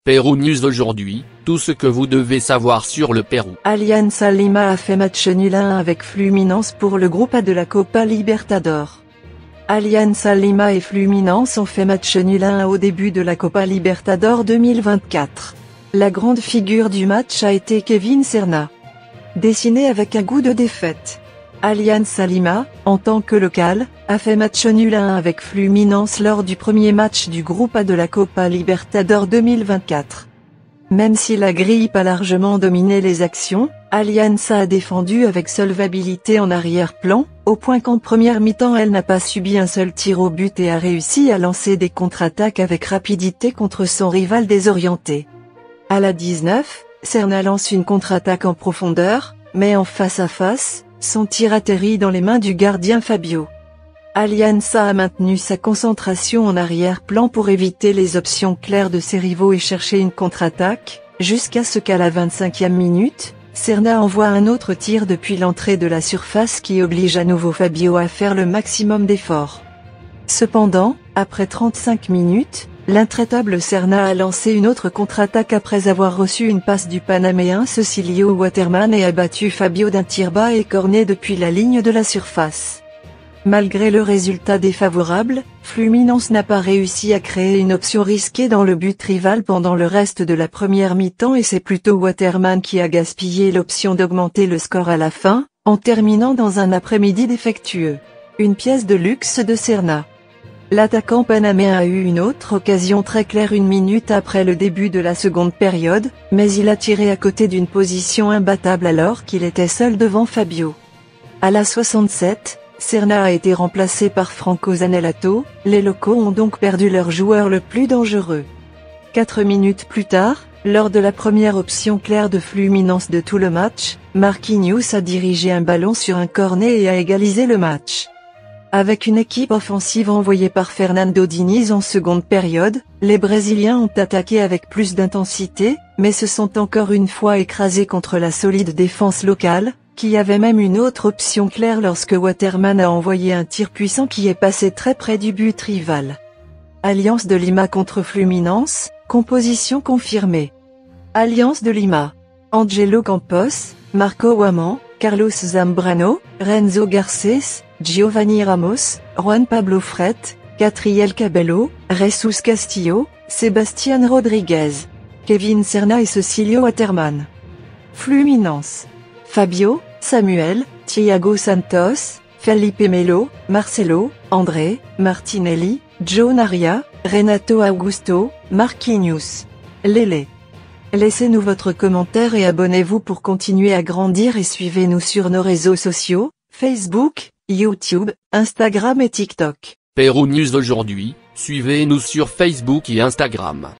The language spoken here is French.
Pérou News aujourd'hui, tout ce que vous devez savoir sur le Pérou. Alianza Lima a fait match nul 1 avec Fluminense pour le groupe A de la Copa Libertadores. Alianza Lima et Fluminense ont fait match nul 1 au début de la Copa Libertadores 2024. La grande figure du match a été Kevin Serna. Dessiné avec un goût de défaite. Alianza Lima, en tant que local, a fait match nul 1 avec Fluminense lors du premier match du groupe A de la Copa Libertadores 2024. Même si la grippe a largement dominé les actions, Alianza a défendu avec solvabilité en arrière-plan, au point qu'en première mi-temps elle n'a pas subi un seul tir au but et a réussi à lancer des contre-attaques avec rapidité contre son rival désorienté. À la 19, Serna lance une contre-attaque en profondeur, mais en face à face, son tir atterrit dans les mains du gardien Fabio. Alianza a maintenu sa concentration en arrière-plan pour éviter les options claires de ses rivaux et chercher une contre-attaque, jusqu'à ce qu'à la 25e minute, Serna envoie un autre tir depuis l'entrée de la surface qui oblige à nouveau Fabio à faire le maximum d'efforts. Cependant, après 35 minutes, l'intraitable Serna a lancé une autre contre-attaque après avoir reçu une passe du Panaméen Cecilio Waterman et a battu Fabio d'un tir bas et corné depuis la ligne de la surface. Malgré le résultat défavorable, Fluminense n'a pas réussi à créer une option risquée dans le but rival pendant le reste de la première mi-temps et c'est plutôt Waterman qui a gaspillé l'option d'augmenter le score à la fin, en terminant dans un après-midi défectueux. Une pièce de luxe de Serna. L'attaquant panaméen a eu une autre occasion très claire une minute après le début de la seconde période, mais il a tiré à côté d'une position imbattable alors qu'il était seul devant Fabio. À la 67, Serna a été remplacé par Franco Zanellato, les locaux ont donc perdu leur joueur le plus dangereux. 4 minutes plus tard, lors de la première option claire de Fluminense de tout le match, Marquinhos a dirigé un ballon sur un corner et a égalisé le match. Avec une équipe offensive envoyée par Fernando Diniz en seconde période, les Brésiliens ont attaqué avec plus d'intensité, mais se sont encore une fois écrasés contre la solide défense locale, qui avait même une autre option claire lorsque Waterman a envoyé un tir puissant qui est passé très près du but rival. Alliance de Lima contre Fluminense, composition confirmée. Alliance de Lima. Angelo Campos, Marco Waman, Carlos Zambrano, Renzo Garcés, Giovanni Ramos, Juan Pablo Fret, Catriel Cabello, Jesus Castillo, Sebastián Rodriguez, Kevin Serna et Cecilio Waterman. Fluminense. Fabio, Samuel, Thiago Santos, Felipe Melo, Marcelo, André, Martinelli, John Aria, Renato Augusto, Marquinhos. Lélé. Laissez-nous votre commentaire et abonnez-vous pour continuer à grandir et suivez-nous sur nos réseaux sociaux, Facebook, YouTube, Instagram et TikTok. Pérou News aujourd'hui, suivez-nous sur Facebook et Instagram.